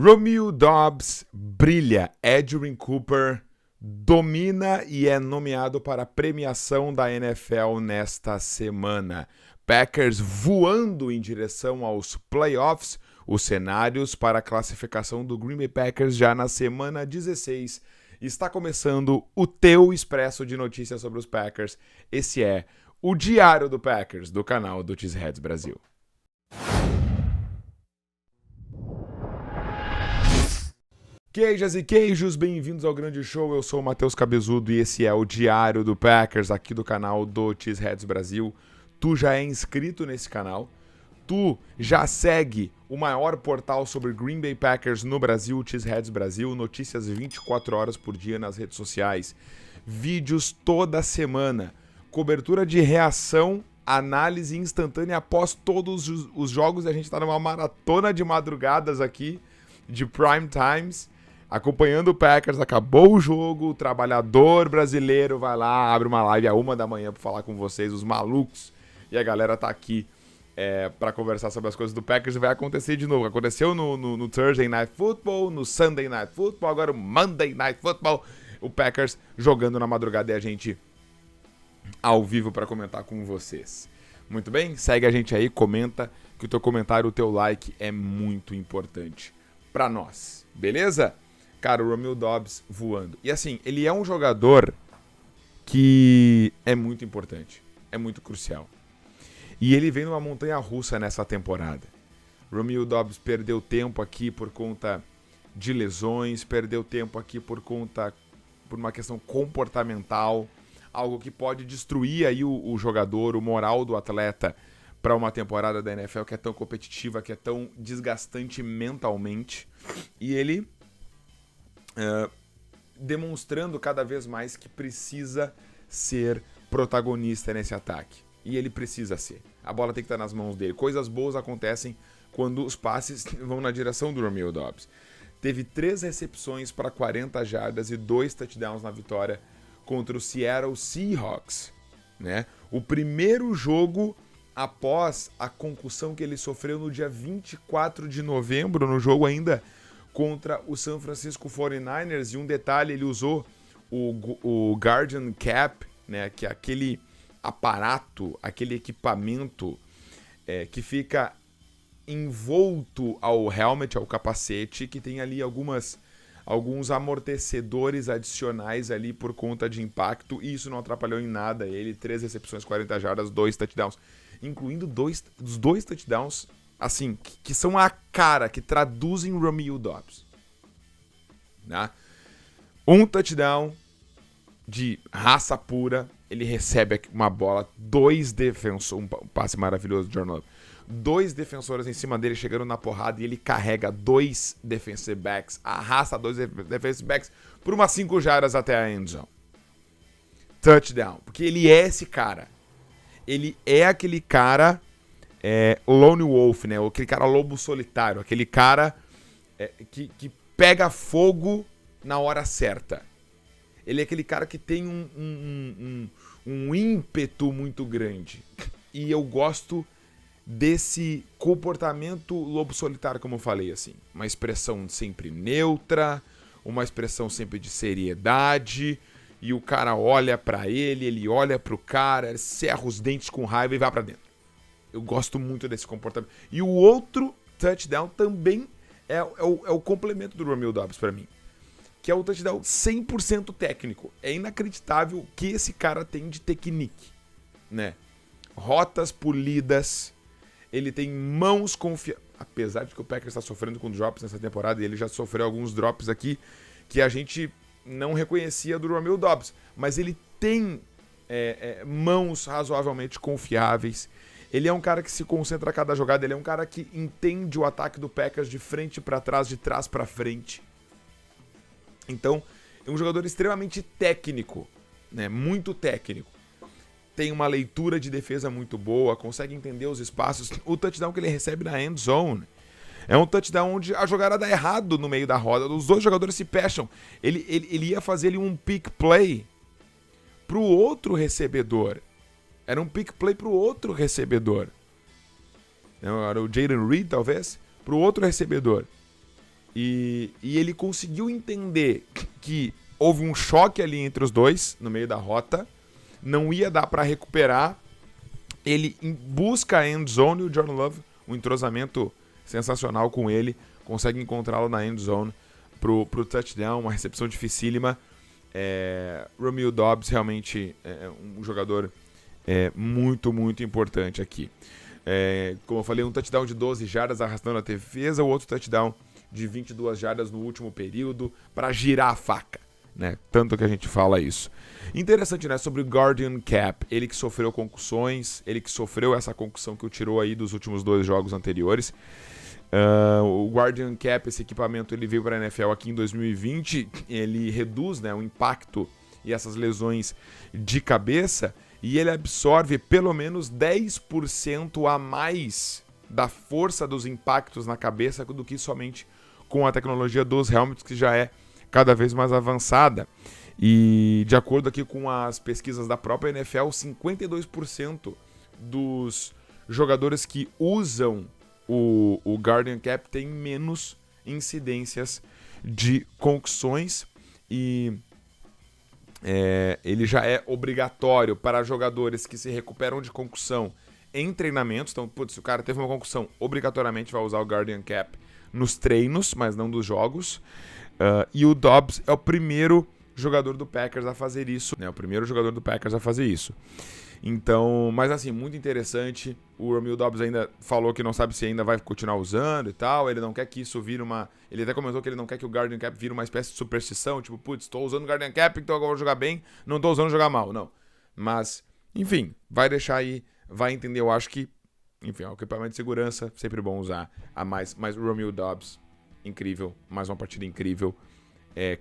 Romeo Doubs brilha, Edgerrin Cooper domina e é nomeado para a premiação da NFL nesta semana. Packers voando em direção aos playoffs, os cenários para a classificação do Green Bay Packers já na semana 16. Está começando o teu expresso de notícias sobre os Packers. Esse é o Diário do Packers, do canal do Cheeseheads Brasil. Queijas e queijos, bem-vindos ao grande show. Eu sou o Matheus Cabezudo e esse é o Diário do Packers aqui do canal do Cheeseheads Brasil. Tu já é inscrito nesse canal? Tu já segue o maior portal sobre Green Bay Packers no Brasil, Cheeseheads Brasil, notícias 24 horas por dia nas redes sociais, vídeos toda semana, cobertura de reação, análise instantânea após todos os jogos. A gente está numa maratona de madrugadas aqui, de prime times, acompanhando o Packers. Acabou o jogo, o trabalhador brasileiro vai lá, abre uma live à 1 da manhã para falar com vocês, os malucos, e a galera tá aqui para conversar sobre as coisas do Packers. E vai acontecer de novo. Aconteceu no Thursday Night Football, no Sunday Night Football, agora o Monday Night Football. O Packers jogando na madrugada e a gente ao vivo para comentar com vocês. Muito bem? Segue a gente aí, comenta, que o teu comentário, o teu like é muito importante para nós. Beleza? Cara, o Romeo Doubs voando. E assim, ele é um jogador que é muito importante, é muito crucial. E ele vem numa montanha-russa nessa temporada. Romeo Doubs perdeu tempo aqui por conta de lesões, perdeu tempo aqui por uma questão comportamental, algo que pode destruir aí o jogador, o moral do atleta para uma temporada da NFL que é tão competitiva, que é tão desgastante mentalmente. E ele demonstrando cada vez mais que precisa ser protagonista nesse ataque. E ele precisa ser. A bola tem que estar nas mãos dele. Coisas boas acontecem quando os passes vão na direção do Romeo Doubs. Teve 3 recepções para 40 jardas e 2 touchdowns na vitória contra o Seattle Seahawks, né? O primeiro jogo após a concussão que ele sofreu no dia 24 de novembro, no jogo ainda contra o San Francisco 49ers. E um detalhe, ele usou o Guardian Cap, né, que é aquele aparato, aquele equipamento que fica envolto ao helmet, ao capacete, que tem ali alguns amortecedores adicionais ali por conta de impacto, e isso não atrapalhou em nada ele. 3 recepções, 40 jardas, 2 touchdowns, incluindo os dois touchdowns, assim, que são a cara, que traduzem Romeo Doubs, né? Um touchdown de raça pura, ele recebe uma bola, 2 defensores, um passe maravilhoso de Jordan Love, 2 defensores em cima dele chegando na porrada, e ele carrega 2 defensive backs, arrasta 2 defensive backs por umas 5 jardas até a end zone. Touchdown, porque ele é esse cara. Ele é aquele cara lone wolf, né? Aquele cara lobo solitário, aquele cara que pega fogo na hora certa. Ele é aquele cara que tem um ímpeto muito grande. E eu gosto desse comportamento lobo solitário, como eu falei, assim. Uma expressão sempre neutra, uma expressão sempre de seriedade. E o cara olha pra ele olha pro cara, ele cerra os dentes com raiva e vai pra dentro. Eu gosto muito desse comportamento. E o outro touchdown também é o complemento do Romeo Doubs pra mim, que é o touchdown 100% técnico. É inacreditável o que esse cara tem de technique, né? Rotas polidas, ele tem mãos confiáveis. Apesar de que o Packers está sofrendo com drops nessa temporada, e ele já sofreu alguns drops aqui que a gente não reconhecia do Romeo Doubs, mas ele tem mãos razoavelmente confiáveis. Ele é um cara que se concentra a cada jogada, ele é um cara que entende o ataque do Packers de frente para trás, de trás para frente. Então, é um jogador extremamente técnico, né? Muito técnico. Tem uma leitura de defesa muito boa, consegue entender os espaços. O touchdown que ele recebe na end zone é um touchdown onde a jogada dá errado no meio da roda. Os 2 jogadores se fecham. Ele ia fazer ali um pick play pro outro recebedor. Era um pick play pro outro recebedor. Era o Jayden Reed, talvez, pro outro recebedor. E ele conseguiu entender que houve um choque ali entre os dois, no meio da rota, não ia dar para recuperar. Ele busca a end zone e o Jordan Love, um entrosamento sensacional com ele, consegue encontrá-lo na end zone pro touchdown, uma recepção dificílima. Romeo Doubs realmente é um jogador muito, muito importante aqui. Como eu falei, um touchdown de 12 jardas arrastando a defesa, o outro touchdown de 22 jardas no último período para girar a faca, né? Tanto que a gente fala isso. Interessante, né? Sobre o Guardian Cap, ele que sofreu concussões, ele que sofreu essa concussão que o tirou aí dos últimos 2 jogos anteriores. O Guardian Cap, esse equipamento, ele veio para a NFL aqui em 2020, ele reduz, né, o impacto e essas lesões de cabeça, e ele absorve pelo menos 10% a mais da força dos impactos na cabeça do que somente com a tecnologia dos helmets, que já é cada vez mais avançada. E de acordo aqui com as pesquisas da própria NFL, 52% dos jogadores que usam o Guardian Cap tem menos incidências de concussões, e ele já é obrigatório para jogadores que se recuperam de concussão em treinamentos. Então, se o cara teve uma concussão, obrigatoriamente vai usar o Guardian Cap nos treinos, mas não dos jogos. E o Doubs é o primeiro jogador do Packers a fazer isso, né? O primeiro jogador do Packers a fazer isso. Então, mas assim, muito interessante. O Romeo Doubs ainda falou que não sabe se ainda vai continuar usando e tal. Ele não quer que isso vire uma... Ele até comentou que ele não quer que o Guardian Cap vire uma espécie de superstição. Tipo, putz, estou usando o Guardian Cap, então agora vou jogar bem. Não estou usando jogar mal, não. Mas, enfim, vai deixar aí, vai entender. Eu acho que, enfim, o equipamento de segurança, sempre bom usar a mais. Mas o Romeo Doubs, incrível. Mais uma partida incrível.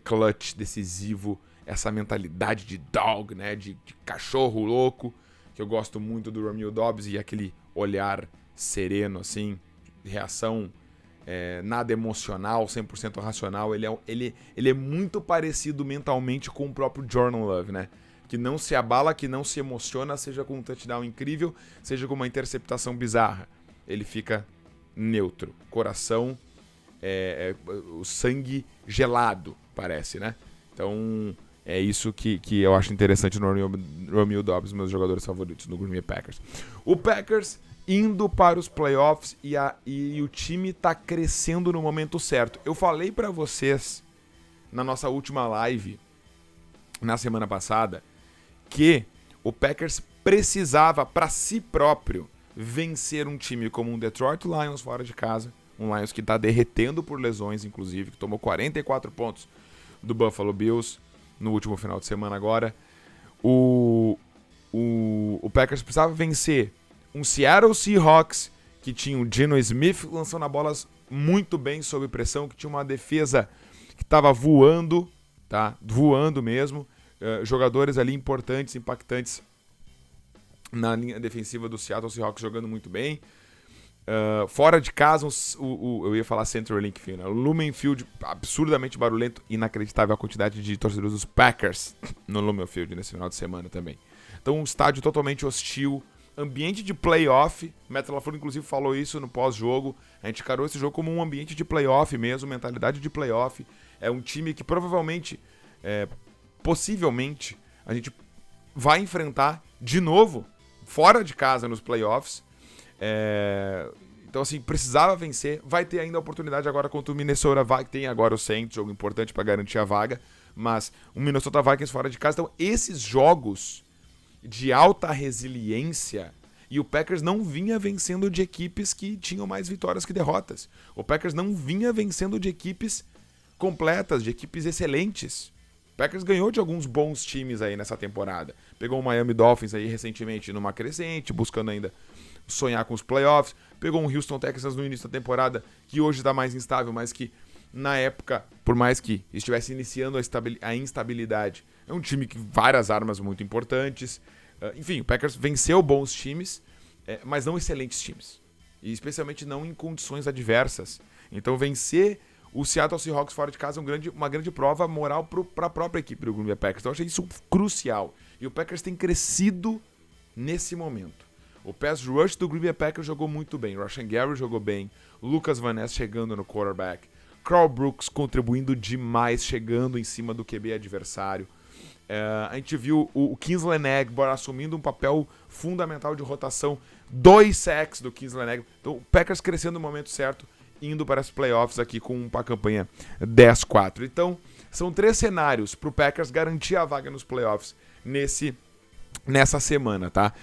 Clutch, decisivo. Essa mentalidade de dog, né? De cachorro louco. Que eu gosto muito do Romeo Doubs, e aquele olhar sereno, assim, reação nada emocional, 100% racional. Ele é muito parecido mentalmente com o próprio Jordan Love, né? Que não se abala, que não se emociona, seja com um touchdown incrível, seja com uma interceptação bizarra. Ele fica neutro, coração, o sangue gelado, parece, né? Então... é isso que eu acho interessante no Romeo Doubs, meus jogadores favoritos no Green Bay Packers. O Packers indo para os playoffs, e o time tá crescendo no momento certo. Eu falei para vocês na nossa última live, na semana passada, que o Packers precisava para si próprio vencer um time como um Detroit Lions fora de casa, um Lions que tá derretendo por lesões, inclusive, que tomou 44 pontos do Buffalo Bills no último final de semana agora. O Packers precisava vencer um Seattle Seahawks que tinha o Geno Smith lançando a bolas muito bem sob pressão, que tinha uma defesa que estava voando, tá? Voando mesmo. Jogadores ali importantes, impactantes na linha defensiva do Seattle Seahawks jogando muito bem. Fora de casa, eu ia falar CenturyLink Field, né? O Lumen Field absurdamente barulhento, inacreditável a quantidade de torcedores dos Packers no Lumen Field nesse final de semana também. Então, um estádio totalmente hostil, ambiente de playoff. Matt LaFleur, inclusive, falou isso no pós-jogo. A gente encarou esse jogo como um ambiente de playoff mesmo, mentalidade de playoff. É um time que provavelmente, possivelmente, a gente vai enfrentar de novo, fora de casa nos playoffs. Então, assim, precisava vencer. Vai ter ainda a oportunidade agora contra o Minnesota Vikings. Tem agora o Saints, jogo importante para garantir a vaga. Mas o Minnesota Vikings fora de casa. Então, esses jogos de alta resiliência. E o Packers não vinha vencendo de equipes que tinham mais vitórias que derrotas. O Packers não vinha vencendo de equipes completas, de equipes excelentes. O Packers ganhou de alguns bons times aí nessa temporada. Pegou o Miami Dolphins aí recentemente numa crescente, buscando ainda sonhar com os playoffs. Pegou um Houston Texans no início da temporada, que hoje está mais instável, mas que na época, por mais que estivesse iniciando a instabilidade, é um time que várias armas muito importantes. Enfim, o Packers venceu bons times, mas não excelentes times. E especialmente não em condições adversas. Então vencer o Seattle Seahawks fora de casa é uma grande prova moral para a própria equipe do Green Bay Packers. Então eu achei isso crucial. E o Packers tem crescido nesse momento. O pass rush do Green Bay Packers jogou muito bem. Rashan Gary jogou bem. Lucas Van Ness chegando no quarterback. Karl Brooks contribuindo demais, chegando em cima do QB adversário. A gente viu o Kingsley Egbert assumindo um papel fundamental de rotação. 2 sacks do Kingsley Egbert. Então o Packers crescendo no momento certo, indo para as playoffs aqui com uma campanha 10-4. Então são 3 cenários para o Packers garantir a vaga nos playoffs nessa semana, tá?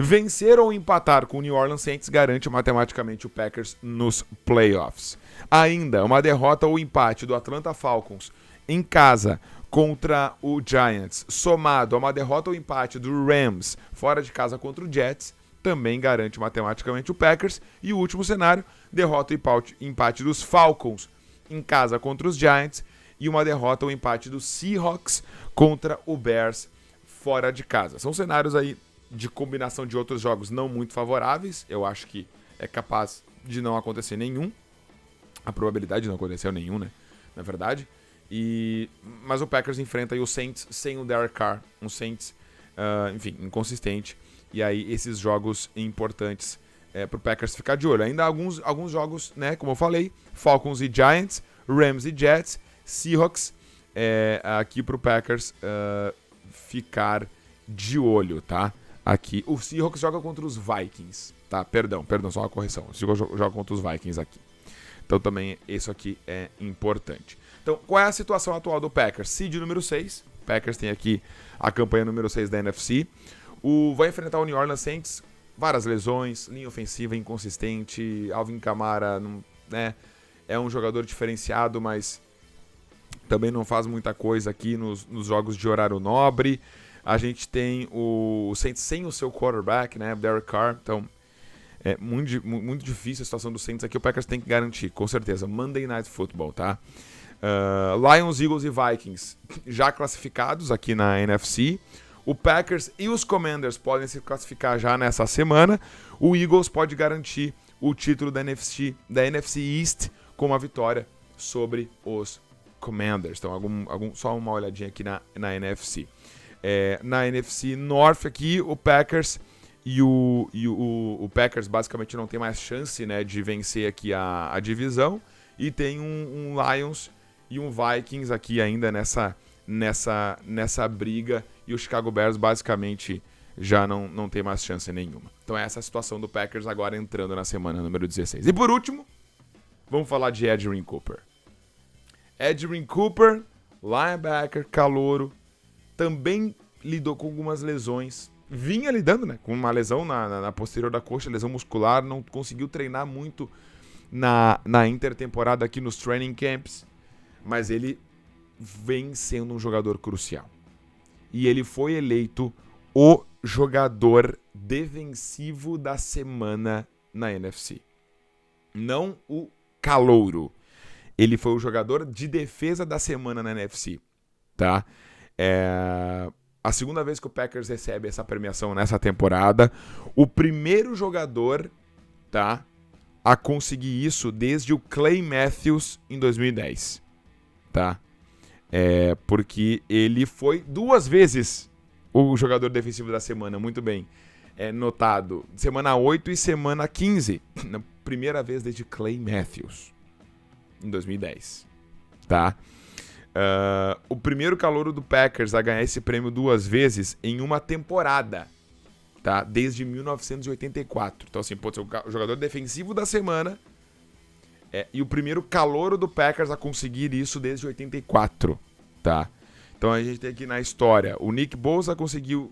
Vencer ou empatar com o New Orleans Saints garante matematicamente o Packers nos playoffs. Ainda, uma derrota ou empate do Atlanta Falcons em casa contra o Giants, somado a uma derrota ou empate do Rams fora de casa contra o Jets, também garante matematicamente o Packers. E o último cenário, derrota ou empate dos Falcons em casa contra os Giants e uma derrota ou empate dos Seahawks contra o Bears fora de casa. São cenários aí de combinação de outros jogos não muito favoráveis. Eu acho que é capaz de não acontecer nenhum. A probabilidade de não acontecer nenhum, né? Na verdade. Mas o Packers enfrenta aí o Saints sem o Derek Carr. Um Saints, enfim, inconsistente. E aí esses jogos importantes para o Packers ficar de olho. Ainda alguns jogos, né? Como eu falei, Falcons e Giants, Rams e Jets, Seahawks, aqui para o Packers ficar de olho, tá? Aqui, o Seahawks joga contra os Vikings, tá? Perdão, só uma correção. O Seahawks joga contra os Vikings aqui. Então também isso aqui é importante. Então, qual é a situação atual do Packers? Seed número 6. Packers tem aqui a campanha número 6 da NFC. Vai enfrentar o New Orleans Saints. Várias lesões, linha ofensiva inconsistente. Alvin Kamara, né, é um jogador diferenciado, mas também não faz muita coisa aqui nos jogos de horário nobre. A gente tem o Saints sem o seu quarterback, né, Derek Carr. Então, é muito difícil a situação do Saints aqui. O Packers tem que garantir, com certeza. Monday Night Football, tá? Lions, Eagles e Vikings já classificados aqui na NFC. O Packers e os Commanders podem se classificar já nessa semana. O Eagles pode garantir o título da NFC East com uma vitória sobre os Commanders. Então, só uma olhadinha aqui na NFC. Na NFC North aqui, o Packers e o Packers basicamente não tem mais chance, né, de vencer aqui a divisão. E tem um Lions e um Vikings aqui ainda nessa briga. E o Chicago Bears basicamente já não tem mais chance nenhuma. Então essa é a situação do Packers agora entrando na semana número 16. E por último, vamos falar de Edgerrin Cooper. Edgerrin Cooper, linebacker, calouro, também lidou com algumas lesões. Vinha lidando, né, com uma lesão na posterior da coxa, lesão muscular, não conseguiu treinar muito na intertemporada aqui nos training camps, mas ele vem sendo um jogador crucial. E ele foi eleito o jogador defensivo da semana na NFC. Não o calouro. Ele foi o jogador de defesa da semana na NFC, tá? A segunda vez que o Packers recebe essa premiação nessa temporada. O primeiro jogador, tá, a conseguir isso desde o Clay Matthews em 2010, tá? Porque ele foi 2 vezes o jogador defensivo da semana, muito bem notado. Semana 8 e semana 15. Na primeira vez desde Clay Matthews, em 2010, tá? O primeiro calouro do Packers a ganhar esse prêmio 2 vezes em uma temporada, tá? Desde 1984. Então, assim, pode ser o jogador defensivo da semana e o primeiro calouro do Packers a conseguir isso desde 84, tá? Então, a gente tem aqui na história, o Nick Bosa conseguiu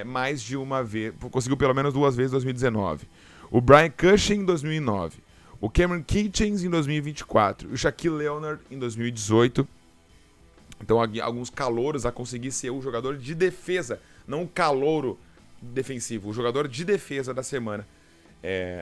mais de uma vez, conseguiu pelo menos 2 vezes em 2019. O Brian Cushing em 2009. O Cameron Kitchens em 2024. O Shaquille Leonard em 2018. Então, alguns calouros a conseguir ser o jogador de defesa, não o calouro defensivo, o jogador de defesa da semana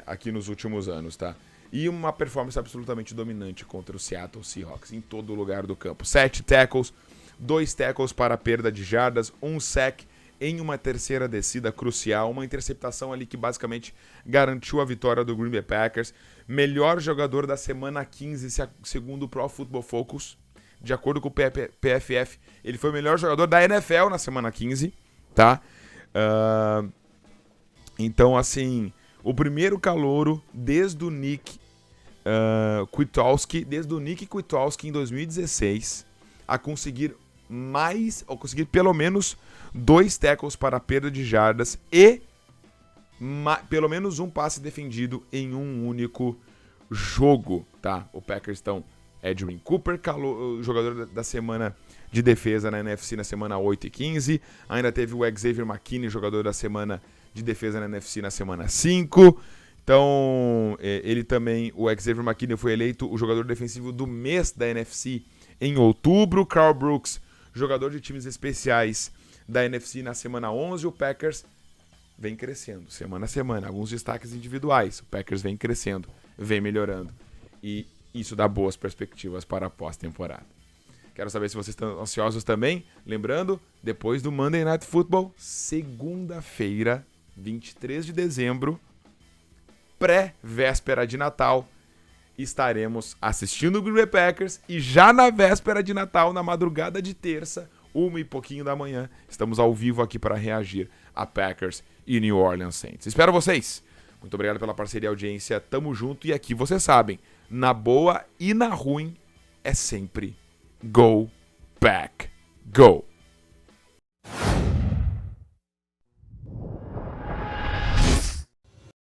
aqui nos últimos anos, tá? E uma performance absolutamente dominante contra o Seattle Seahawks em todo lugar do campo. 7 tackles, 2 tackles para perda de jardas, 1 sack em uma terceira descida crucial, uma interceptação ali que basicamente garantiu a vitória do Green Bay Packers. Melhor jogador da semana 15, segundo o Pro Football Focus. De acordo com o PFF, ele foi o melhor jogador da NFL na semana 15, tá? Então, assim, o primeiro calouro desde o Nick Kwiatkowski, desde o Nick Kwiatkowski em 2016, a conseguir pelo menos 2 tackles para perda de jardas e pelo menos um passe defendido em um único jogo, tá? O Packers estão Edwin Cooper, jogador da semana de defesa na NFC na semana 8 e 15. Ainda teve o Xavier McKinney, jogador da semana de defesa na NFC na semana 5. Então, ele também, o Xavier McKinney foi eleito o jogador defensivo do mês da NFC em outubro. Carl Brooks, jogador de times especiais da NFC na semana 11. O Packers vem crescendo, semana a semana. Alguns destaques individuais. O Packers vem crescendo, vem melhorando. E isso dá boas perspectivas para a pós-temporada. Quero saber se vocês estão ansiosos também. Lembrando, depois do Monday Night Football, segunda-feira, 23 de dezembro, pré-véspera de Natal, estaremos assistindo o Green Bay Packers e já na véspera de Natal, na madrugada de terça, 1 e pouquinho da manhã, estamos ao vivo aqui para reagir a Packers e New Orleans Saints. Espero vocês! Muito obrigado pela parceria e audiência, tamo junto e aqui vocês sabem, na boa e na ruim é sempre Go Pack Go!